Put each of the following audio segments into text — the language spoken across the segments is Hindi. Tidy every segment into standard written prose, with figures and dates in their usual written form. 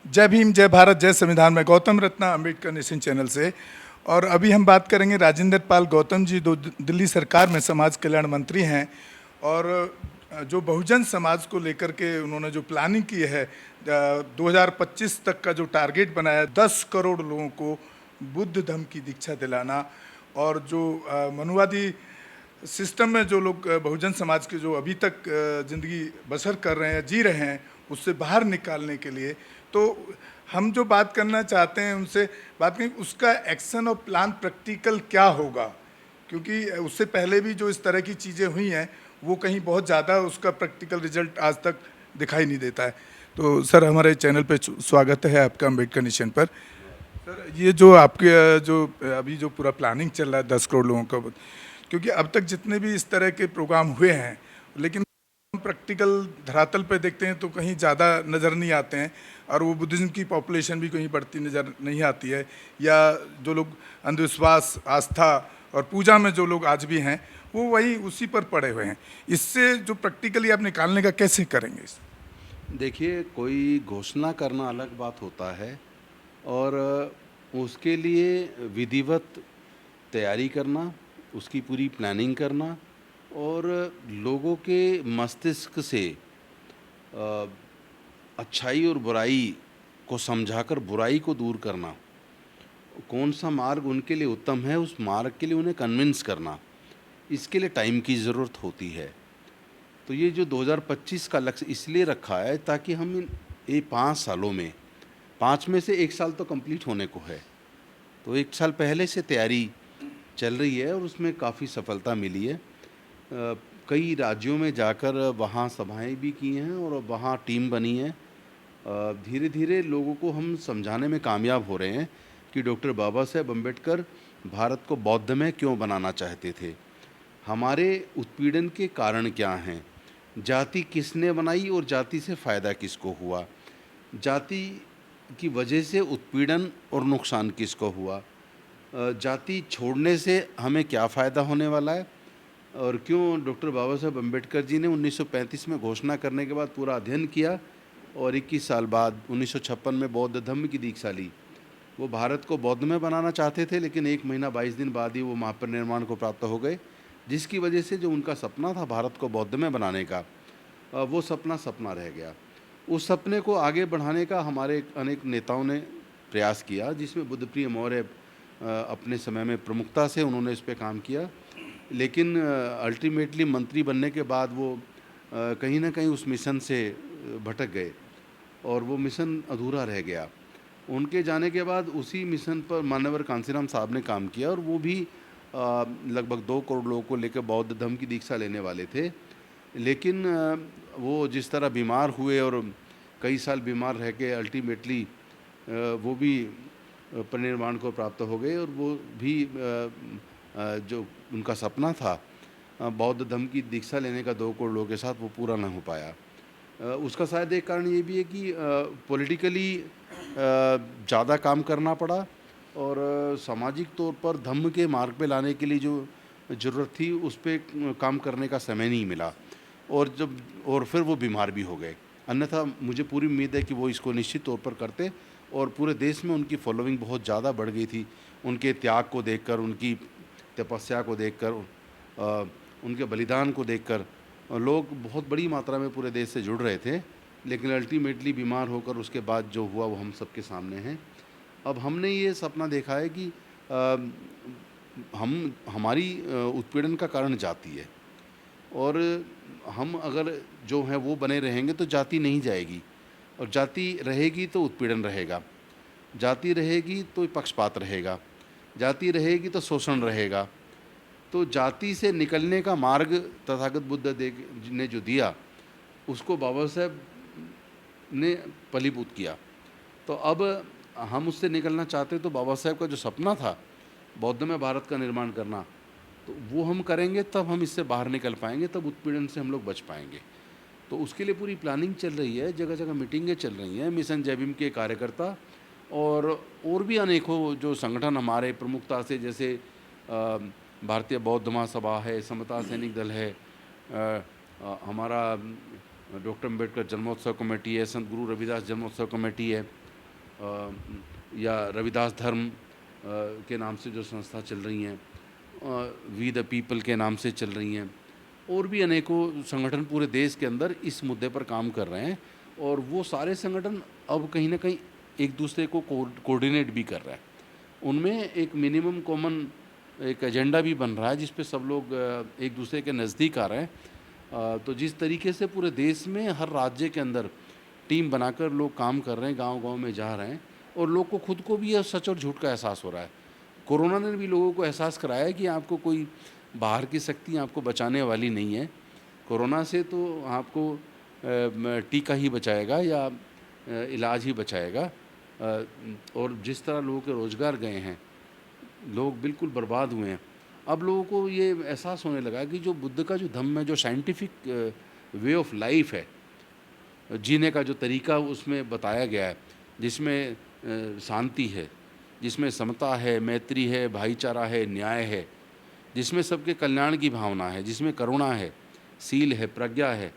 जय भीम, जय भारत, जय संविधान। में गौतम रत्ना, अम्बेडकर नेशन चैनल से। और अभी हम बात करेंगे राजेंद्र पाल गौतम जी, जो दिल्ली सरकार में समाज कल्याण मंत्री हैं। और जो बहुजन समाज को लेकर के उन्होंने जो प्लानिंग की है, 2025 तक का जो टारगेट बनाया, 10 करोड़ लोगों को बुद्ध धम्म की दीक्षा दिलाना। और जो मनुवादी सिस्टम में जो लोग बहुजन समाज के जो अभी तक ज़िंदगी बसर कर रहे हैं, जी रहे हैं, उससे बाहर निकालने के लिए, तो हम जो बात करना चाहते हैं उनसे बात करें, उसका एक्शन और प्लान प्रैक्टिकल क्या होगा। क्योंकि उससे पहले भी जो इस तरह की चीज़ें हुई हैं, वो कहीं बहुत ज़्यादा उसका प्रैक्टिकल रिजल्ट आज तक दिखाई नहीं देता है। तो सर, हमारे चैनल पे स्वागत है आपका, अम्बेडकर नेशन पर। सर, ये जो आपके जो अभी जो पूरा प्लानिंग चल रहा है 10 करोड़ लोगों का, क्योंकि अब तक जितने भी इस तरह के प्रोग्राम हुए हैं, लेकिन हम प्रैक्टिकल धरातल पे देखते हैं तो कहीं ज़्यादा नज़र नहीं आते हैं। और वो बुद्धिज़्म की पॉपुलेशन भी कहीं बढ़ती नज़र नहीं आती है, या जो लोग अंधविश्वास, आस्था और पूजा में जो लोग आज भी हैं, वो वही उसी पर पड़े हुए हैं। इससे जो प्रैक्टिकली आप निकालने का कैसे करेंगे इस? देखिए, कोई घोषणा करना अलग बात होता है और उसके लिए विधिवत तैयारी करना, उसकी पूरी प्लानिंग करना और लोगों के मस्तिष्क से अ, अच्छाई और बुराई को समझाकर बुराई को दूर करना, कौन सा मार्ग उनके लिए उत्तम है, उस मार्ग के लिए उन्हें कन्विंस करना, इसके लिए टाइम की ज़रूरत होती है। तो ये जो 2025 का लक्ष्य इसलिए रखा है ताकि हम इन 5 सालों में, 5 में से 1 साल तो कंप्लीट होने को है, तो 1 साल पहले से तैयारी चल रही है और उसमें काफ़ी सफलता मिली है। कई राज्यों में जाकर वहाँ सभाएं भी की हैं और वहाँ टीम बनी है। धीरे धीरे लोगों को हम समझाने में कामयाब हो रहे हैं कि डॉक्टर बाबा साहेब अम्बेडकर भारत को बौद्ध में क्यों बनाना चाहते थे, हमारे उत्पीड़न के कारण क्या हैं, जाति किसने बनाई और जाति से फ़ायदा किसको हुआ, जाति की वजह से उत्पीड़न और नुकसान किसको हुआ, जाति छोड़ने से हमें क्या फ़ायदा होने वाला है, और क्यों डॉक्टर बाबा साहब अम्बेडकर जी ने 1935 में घोषणा करने के बाद पूरा अध्ययन किया और 21 साल बाद 1956 में बौद्ध धम्म की दीक्षा ली। वो भारत को बौद्ध में बनाना चाहते थे, लेकिन 1 महीना 22 दिन बाद ही वो महापरिनिर्वाण को प्राप्त हो गए, जिसकी वजह से जो उनका सपना था भारत को बौद्ध में बनाने का, वो सपना सपना रह गया। उस सपने को आगे बढ़ाने का हमारे अनेक नेताओं ने प्रयास किया, जिसमें बुद्धप्रिय मौर्य अपने समय में प्रमुखता से उन्होंने इस पे काम किया, लेकिन अल्टीमेटली मंत्री बनने के बाद वो कहीं ना कहीं उस मिशन से भटक गए और वो मिशन अधूरा रह गया। उनके जाने के बाद उसी मिशन पर मान्यवर कांसीराम साहब ने काम किया और वो भी लगभग 2 करोड़ लोगों को लेकर बौद्ध धम्म की दीक्षा लेने वाले थे, लेकिन वो जिस तरह बीमार हुए और कई साल बीमार रह के अल्टीमेटली वो भी परिनिर्वाण को प्राप्त हो गए और वो भी जो उनका सपना था बौद्ध धम्म की दीक्षा लेने का 2 करोड़ लोगों के साथ, वो पूरा ना हो पाया। उसका शायद एक कारण ये भी है कि पॉलिटिकली ज़्यादा काम करना पड़ा और सामाजिक तौर पर धम्म के मार्ग पे लाने के लिए जो ज़रूरत थी उस पे काम करने का समय नहीं मिला और फिर वो बीमार भी हो गए। अन्यथा मुझे पूरी उम्मीद है कि वो इसको निश्चित तौर पर करते और पूरे देश में उनकी फॉलोइंग बहुत ज़्यादा बढ़ गई थी। उनके त्याग को देखकर, उनकी तपस्या को देखकर, उनके बलिदान को देखकर लोग बहुत बड़ी मात्रा में पूरे देश से जुड़ रहे थे, लेकिन अल्टीमेटली बीमार होकर उसके बाद जो हुआ वो हम सबके सामने है। अब हमने ये सपना देखा है कि हमारी उत्पीड़न का कारण जाति है और हम अगर जो है वो बने रहेंगे तो जाति नहीं जाएगी, और जाति रहेगी तो उत्पीड़न रहेगा, जाति रहेगी तो पक्षपात रहेगा, जाति रहेगी तो शोषण रहेगा। तो जाति से निकलने का मार्ग तथागत बुद्ध ने जो दिया उसको बाबा साहेब ने फलीभूत किया। तो अब हम उससे निकलना चाहते, तो बाबा साहेब का जो सपना था बौद्ध में भारत का निर्माण करना, तो वो हम करेंगे तब हम इससे बाहर निकल पाएंगे, तब उत्पीड़न से हम लोग बच पाएंगे। तो उसके लिए पूरी प्लानिंग चल रही है, जगह जगह मीटिंगें चल रही हैं। मिशन जय भीम के कार्यकर्ता और भी अनेकों जो संगठन हमारे प्रमुखता से, जैसे भारतीय बौद्ध महासभा है, समता सैनिक दल है, हमारा डॉक्टर अम्बेडकर जन्मोत्सव कमेटी है, संत गुरु रविदास जन्मोत्सव कमेटी है, या रविदास धर्म के नाम से जो संस्था चल रही हैं, वी द पीपल के नाम से चल रही हैं, और भी अनेकों संगठन पूरे देश के अंदर इस मुद्दे पर काम कर रहे हैं। और वो सारे संगठन अब कहीं ना कहीं एक दूसरे को कोऑर्डिनेट भी कर रहे हैं। उनमें एक मिनिमम कॉमन एक एजेंडा भी बन रहा है जिस पे सब लोग एक दूसरे के नज़दीक आ रहे हैं। तो जिस तरीके से पूरे देश में हर राज्य के अंदर टीम बनाकर लोग काम कर रहे हैं, गांव-गांव में जा रहे हैं, और लोग को खुद को भी यह सच और झूठ का एहसास हो रहा है। कोरोना ने भी लोगों को एहसास कराया है कि आपको कोई बाहर की शक्ति आपको बचाने वाली नहीं है। कोरोना से तो आपको टीका ही बचाएगा या इलाज ही बचाएगा। और जिस तरह लोगों के रोज़गार गए हैं, लोग बिल्कुल बर्बाद हुए हैं। अब लोगों को ये एहसास होने लगा कि जो बुद्ध का जो धम्म है, जो साइंटिफिक वे ऑफ लाइफ है, जीने का जो तरीका उसमें बताया गया है, जिसमें शांति है, जिसमें समता है, मैत्री है, भाईचारा है, न्याय है, जिसमें सबके कल्याण की भावना है, जिसमें करुणा है, सील है, प्रज्ञा है,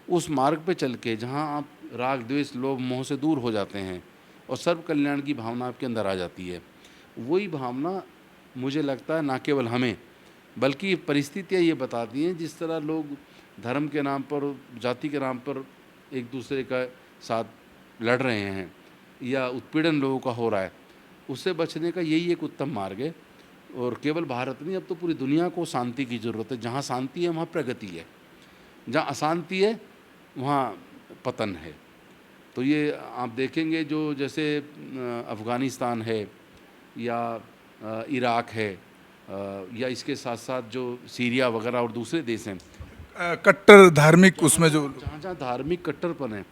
उस मार्ग पे चल के जहाँ आप राग द्वेष लोभ मोह से दूर हो जाते हैं और सर्व कल्याण की भावना आपके अंदर आ जाती है, वही भावना मुझे लगता है ना केवल हमें बल्कि परिस्थितियाँ ये बताती हैं, जिस तरह लोग धर्म के नाम पर, जाति के नाम पर एक दूसरे का साथ लड़ रहे हैं या उत्पीड़न लोगों का हो रहा है, उससे बचने का यही एक उत्तम मार्ग है। और केवल भारत नहीं, अब तो पूरी दुनिया को शांति की ज़रूरत है। जहाँ शांति है वहाँ प्रगति है, जहाँ अशांति है वहाँ पतन है। तो ये आप देखेंगे जो जैसे अफ़गानिस्तान है या इराक है या इसके साथ साथ जो सीरिया वगैरह और दूसरे देश हैं, कट्टर धार्मिक उसमें जो जहाँ जहाँ धार्मिक कट्टरपन है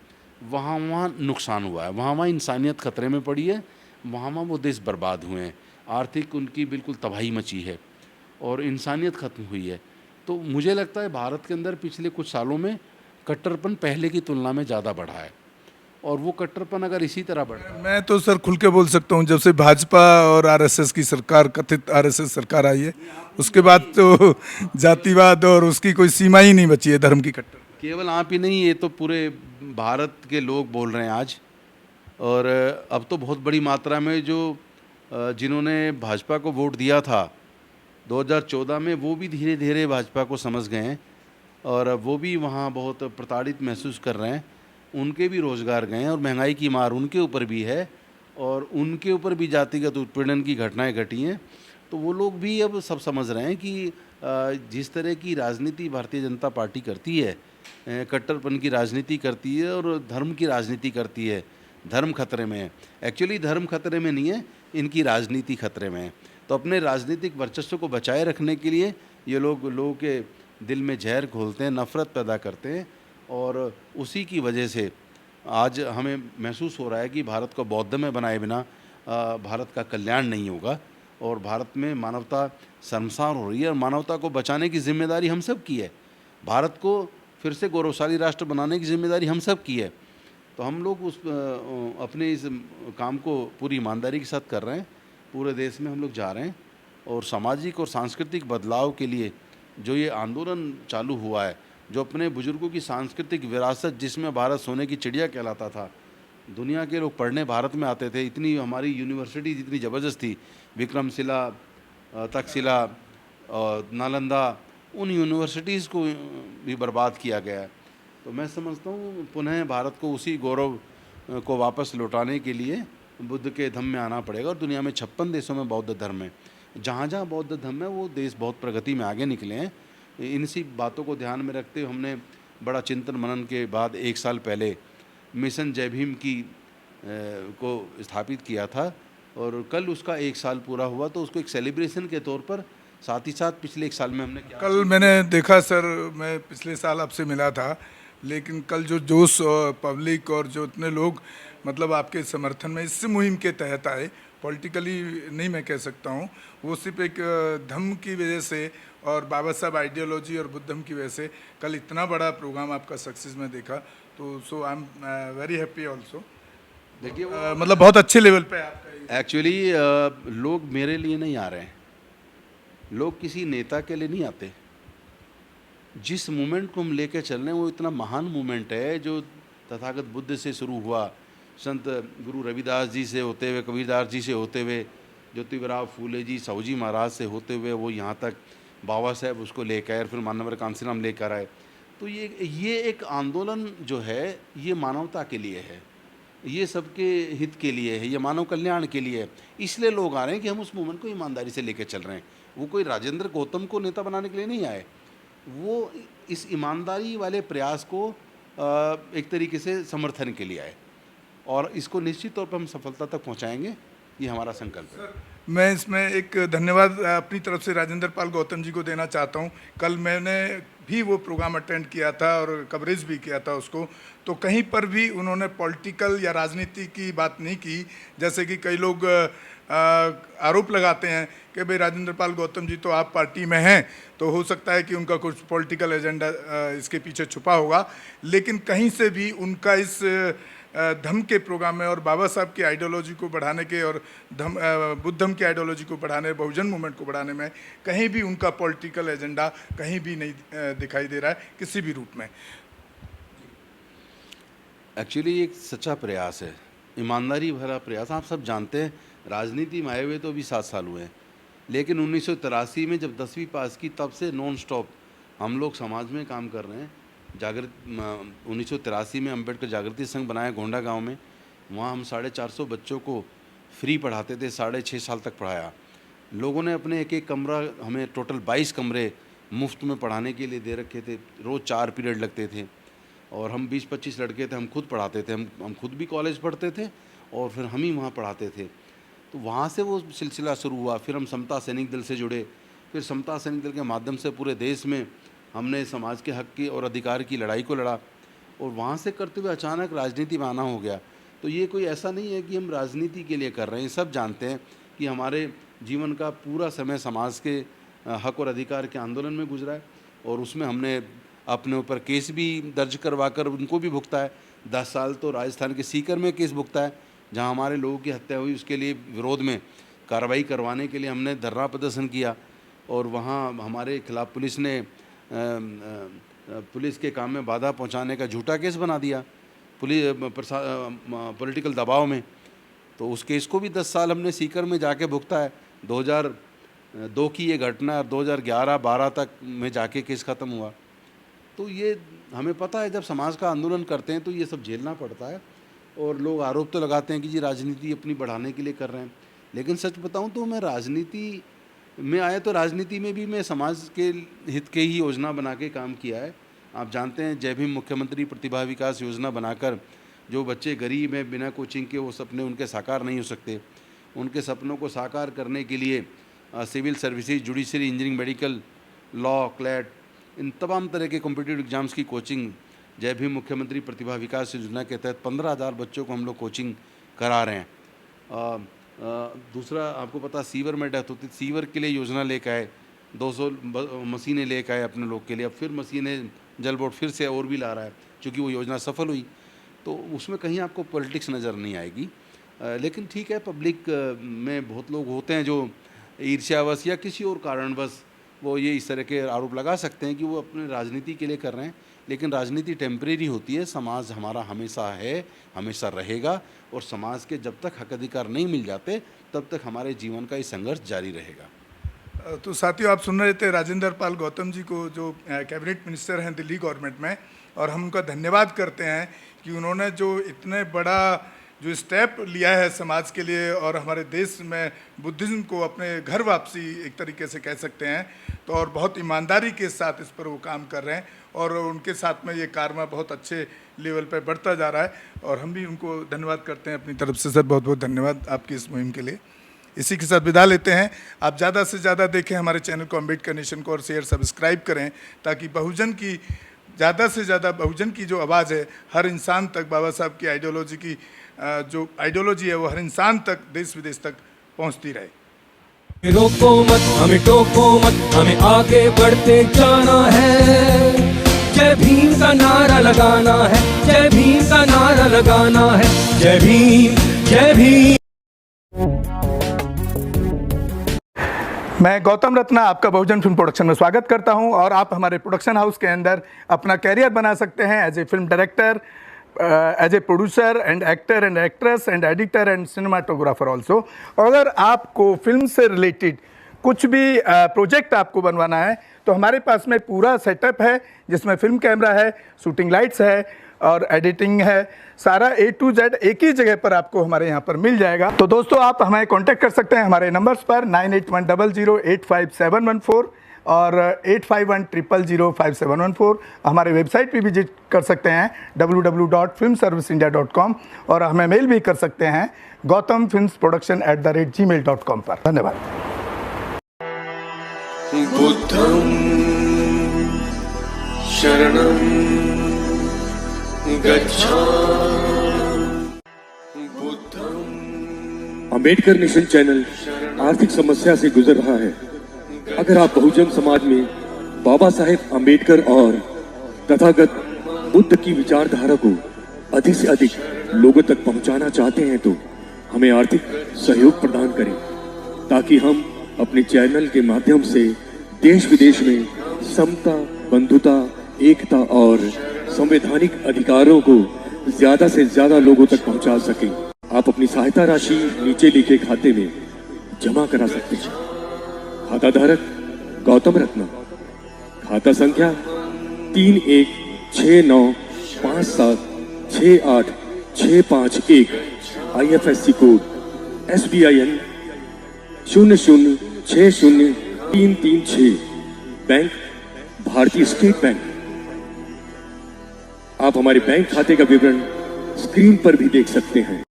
वहाँ वहाँ नुकसान हुआ है, वहाँ वहाँ इंसानियत खतरे में पड़ी है, वहाँ वहाँ वो देश बर्बाद हुए हैं, आर्थिक उनकी बिल्कुल तबाही मची है और इंसानियत ख़त्म हुई है। तो मुझे लगता है भारत के अंदर पिछले कुछ सालों में कट्टरपन पहले की तुलना में ज़्यादा बढ़ा है, और वो कट्टरपन अगर इसी तरह बढ़ा, मैं तो सर खुल के बोल सकता हूँ, जब से भाजपा और आरएसएस की सरकार, कथित आरएसएस सरकार आई है, उसके बाद तो जातिवाद और उसकी कोई सीमा ही नहीं बची है धर्म की कट्टर। केवल आप ही नहीं, ये तो पूरे भारत के लोग बोल रहे हैं आज। और अब तो बहुत बड़ी मात्रा में जो जिन्होंने भाजपा को वोट दिया था 2014 में, वो भी धीरे धीरे भाजपा को समझ गए हैं और वो भी वहाँ बहुत प्रताड़ित महसूस कर रहे हैं। उनके भी रोज़गार गए हैं और महंगाई की मार उनके ऊपर भी है और उनके ऊपर भी जातिगत उत्पीड़न की घटनाएं घटी हैं। तो वो लोग भी अब सब समझ रहे हैं कि जिस तरह की राजनीति भारतीय जनता पार्टी करती है, कट्टरपन की राजनीति करती है और धर्म की राजनीति करती है, धर्म खतरे में है। एक्चुअली धर्म खतरे में नहीं है, इनकी राजनीति खतरे में है। तो अपने राजनीतिक वर्चस्व को बचाए रखने के लिए ये लोग लोगों के दिल में जहर घोलते हैं, नफ़रत पैदा करते हैं, और उसी की वजह से आज हमें महसूस हो रहा है कि भारत को बौद्ध में बनाए बिना भारत का कल्याण नहीं होगा और भारत में मानवता शर्मसार हो रही है और मानवता को बचाने की जिम्मेदारी हम सब की है। भारत को फिर से गौरवशाली राष्ट्र बनाने की जिम्मेदारी हम सब की है। तो हम लोग उस अपने इस काम को पूरी ईमानदारी के साथ कर रहे हैं। पूरे देश में हम लोग जा रहे हैं और सामाजिक और सांस्कृतिक बदलाव के लिए जो ये आंदोलन चालू हुआ है, जो अपने बुजुर्गों की सांस्कृतिक विरासत, जिसमें भारत सोने की चिड़िया कहलाता था, दुनिया के लोग पढ़ने भारत में आते थे, इतनी हमारी यूनिवर्सिटी जितनी ज़बरदस्त थी, विक्रमशिला, तक्षशिला और नालंदा, उन यूनिवर्सिटीज़ को भी बर्बाद किया गया है। तो मैं समझता हूँ पुनः भारत को उसी गौरव को वापस लौटाने के लिए बुद्ध के धम्म में आना पड़ेगा। और दुनिया में 56 देशों में बौद्ध धर्म है, जहाँ जहाँ बौद्ध धर्म है वो देश बहुत प्रगति में आगे निकले हैं। इन सी बातों को ध्यान में रखते हुए हमने बड़ा चिंतन मनन के बाद 1 साल पहले मिशन जय भीम की को स्थापित किया था और कल उसका 1 साल पूरा हुआ। तो उसको एक सेलिब्रेशन के तौर पर साथ ही साथ पिछले 1 साल में हमने क्या कल मैंने देखा सर, मैं पिछले साल आपसे मिला था, लेकिन कल जो जोश और पब्लिक और जो इतने लोग मतलब आपके समर्थन में इस मुहिम के तहत आए, पॉलिटिकली नहीं मैं कह सकता हूँ, वो सिर्फ एक धम्म की वजह से और बाबा साहब आइडियोलॉजी और बुद्धम की वजह से कल इतना बड़ा प्रोग्राम आपका सक्सेस में देखा। तो so I am very happy also. देखिए मतलब बहुत अच्छे लेवल पे आपका एक्चुअली लोग मेरे लिए नहीं आ रहे हैं, लोग किसी नेता के लिए नहीं आते। जिस मूवमेंट को हम लेके चल रहे हैं वो इतना महान मूवमेंट है जो तथागत बुद्ध से शुरू हुआ, संत गुरु रविदास जी से होते हुए, कबीरदास जी से होते हुए, ज्योतिबराव फूले जी, साहू जी महाराज से होते हुए वो यहाँ तक बाबा साहेब उसको लेकर आए, फिर मानवर कांसीराम लेकर आए। तो ये एक आंदोलन जो है ये मानवता के लिए है, ये सबके हित के लिए है, ये मानव कल्याण के लिए है। इसलिए लोग आ रहे हैं कि हम उस मूवमेंट को ईमानदारी से लेकर चल रहे हैं। वो कोई राजेंद्र गौतम को नेता बनाने के लिए नहीं आए, वो इस ईमानदारी वाले प्रयास को एक तरीके से समर्थन के लिए आए, और इसको निश्चित तौर पर हम सफलता तक पहुंचाएंगे, ये हमारा संकल्प है। मैं इसमें एक धन्यवाद अपनी तरफ से राजेंद्र पाल गौतम जी को देना चाहता हूं। कल मैंने भी वो प्रोग्राम अटेंड किया था और कवरेज भी किया था उसको, तो कहीं पर भी उन्होंने पॉलिटिकल या राजनीति की बात नहीं की। जैसे कि कई लोग आरोप लगाते हैं कि भाई राजेंद्र पाल गौतम जी तो आप पार्टी में हैं, तो हो सकता है कि उनका कुछ पॉलिटिकल एजेंडा इसके पीछे छुपा होगा, लेकिन कहीं से भी उनका इस धम्म के प्रोग्राम में और बाबा साहब की आइडियोलॉजी को बढ़ाने के और बुद्ध धम्म की आइडियोलॉजी को बढ़ाने, बहुजन मूवमेंट को बढ़ाने में कहीं भी उनका पॉलिटिकल एजेंडा कहीं भी नहीं दिखाई दे रहा है किसी भी रूप में। एक्चुअली एक सच्चा प्रयास है, ईमानदारी भरा प्रयास। आप सब जानते हैं राजनीति में आए हुए तो अभी 7 साल हुए हैं, लेकिन 1983 में जब 10वीं पास की तब से नॉन स्टॉप हम लोग समाज में काम कर रहे हैं। 1983 में अम्बेडकर जागृति संघ बनाया गोंडा गांव में, वहाँ हम 450 बच्चों को फ्री पढ़ाते थे, 6.5 साल तक पढ़ाया। लोगों ने अपने एक एक कमरा, हमें टोटल 22 कमरे मुफ्त में पढ़ाने के लिए दे रखे थे, रोज़ 4 पीरियड लगते थे, और हम 20-25 लड़के थे, हम खुद पढ़ाते थे, हम खुद भी कॉलेज पढ़ते थे और फिर हम ही वहाँ पढ़ाते थे। तो वहाँ से वो सिलसिला शुरू हुआ। फिर हम समता सैनिक दल से जुड़े, फिर समता सैनिक दल के माध्यम से पूरे देश में हमने समाज के हक की और अधिकार की लड़ाई को लड़ा, और वहाँ से करते हुए अचानक राजनीति में आना हो गया। तो ये कोई ऐसा नहीं है कि हम राजनीति के लिए कर रहे हैं, सब जानते हैं कि हमारे जीवन का पूरा समय समाज के हक और अधिकार के आंदोलन में गुजरा है, और उसमें हमने अपने ऊपर केस भी दर्ज करवा कर उनको भी भुगता है। 10 साल तो राजस्थान के सीकर में केस भुगता है, जहाँ हमारे लोगों की हत्या हुई, उसके लिए विरोध में कार्रवाई करवाने के लिए हमने धरना प्रदर्शन किया, और वहाँ हमारे खिलाफ पुलिस ने पुलिस के काम में बाधा पहुंचाने का झूठा केस बना दिया पॉलिटिकल दबाव में। तो उस केस को भी 10 साल हमने सीकर में जाके भुगता है। 2002 की ये घटना, 2011-12 तक में जाके केस ख़त्म हुआ। तो ये हमें पता है, जब समाज का आंदोलन करते हैं तो ये सब झेलना पड़ता है। और लोग आरोप तो लगाते हैं कि जी राजनीति अपनी बढ़ाने के लिए कर रहे हैं, लेकिन सच बताऊं तो मैं राजनीति में आया तो राजनीति में भी मैं समाज के हित के ही योजना बना के काम किया है। आप जानते हैं जय भीम मुख्यमंत्री प्रतिभा विकास योजना बनाकर जो बच्चे गरीब हैं, बिना कोचिंग के, वो सपने उनके साकार नहीं हो सकते। उनके सपनों को साकार करने के लिए civil services, judiciary, engineering, medical, law, CLAT, इन तमाम तरह के कॉम्पिटिटिव एग्जाम्स की कोचिंग जय भीम मुख्यमंत्री प्रतिभा विकास योजना के तहत 15,000 बच्चों को हम लोग कोचिंग करा रहे हैं। दूसरा, आपको पता सीवर में डेथ होती, सीवर के लिए योजना लेकर आए, 200 मशीनें लेकर आए अपने लोग के लिए। अब फिर मशीनें जल बोर्ड फिर से और भी ला रहा है, क्योंकि वो योजना सफल हुई। तो उसमें कहीं आपको पॉलिटिक्स नज़र नहीं आएगी, लेकिन ठीक है, पब्लिक में बहुत लोग होते हैं जो ईर्ष्यावश या किसी और कारणवश वो ये इस तरह के आरोप लगा सकते हैं कि वो अपने राजनीति के लिए कर रहे हैं, लेकिन राजनीति टेम्परेरी होती है। समाज हमारा हमेशा है, हमेशा रहेगा, और समाज के जब तक हक अधिकार नहीं मिल जाते तब तक हमारे जीवन का ये संघर्ष जारी रहेगा। तो साथियों, आप सुन रहे थे राजेंद्र पाल गौतम जी को, जो कैबिनेट मिनिस्टर हैं दिल्ली गवर्नमेंट में, और हम उनका धन्यवाद करते हैं कि उन्होंने जो इतने बड़ा जो स्टेप लिया है समाज के लिए और हमारे देश में बुद्धिज़्म को अपने घर वापसी एक तरीके से कह सकते हैं, तो और बहुत ईमानदारी के साथ इस पर वो काम कर रहे हैं, और उनके साथ में ये कारवा बहुत अच्छे लेवल पर बढ़ता जा रहा है, और हम भी उनको धन्यवाद करते हैं अपनी तरफ से। सर, बहुत बहुत धन्यवाद आपकी इस मुहिम के लिए। इसी के साथ विदा लेते हैं। आप ज़्यादा से ज़्यादा देखें हमारे चैनल को, अम्बेडकर नेशन को, और शेयर सब्सक्राइब करें, ताकि बहुजन की ज़्यादा से ज़्यादा बहुजन की जो आवाज़ है हर इंसान तक, बाबा साहब की आइडियोलॉजी की जो आइडियोलॉजी है वो हर इंसान तक, देश विदेश तक पहुंचती रहे। रोको मत, हमें टोको मत, हमें आगे बढ़ते जाना है। जय भीम का नारा लगाना है, जय भीम का नारा लगाना है। जय भीम, जय भीम। मैं गौतम रत्ना आपका बहुजन फिल्म प्रोडक्शन में स्वागत करता हूं, और आप हमारे प्रोडक्शन हाउस के अंदर अपना कैरियर बना सकते हैं as a film director, as a producer and actor and actress and editor and cinematographer also. अगर आपको फिल्म से रिलेटेड कुछ भी प्रोजेक्ट आपको बनवाना है तो हमारे पास में पूरा सेटअप है, जिसमें फिल्म कैमरा है, शूटिंग लाइट्स है और एडिटिंग है। सारा A to Z एक ही जगह पर आपको हमारे यहाँ पर मिल जाएगा। तो दोस्तों आप हमें कांटेक्ट कर सकते हैं हमारे नंबर्स पर 9810085714 और 8510005714। हमारे वेबसाइट पे विजिट कर सकते हैं www.filmserviceindia.com और हमें मेल भी कर सकते हैं gautamfilmsproduction@gmail.com पर। धन्यवाद। बुद्धं शरणं गच्छामि। अंबेडकर नेशन चैनल आर्थिक समस्या से गुजर रहा है। अगर आप बहुजन समाज में बाबा साहेब अंबेडकर और तथागत बुद्ध की विचारधारा को अधिक से अधिक लोगों तक पहुंचाना चाहते हैं तो हमें आर्थिक सहयोग प्रदान करें, ताकि हम अपने चैनल के माध्यम से देश विदेश में समता, बंधुता, एकता और संवैधानिक अधिकारों को ज्यादा से ज्यादा लोगों तक पहुंचा सकें। आप अपनी सहायता राशि नीचे लिखे खाते में जमा करा सकते हैं। खाता धारक गौतम रत्न, खाता संख्या 316957686551, IFSC कोड SBIN 0060336, बैंक भारतीय स्टेट बैंक। आप हमारे बैंक खाते का विवरण स्क्रीन पर भी देख सकते हैं।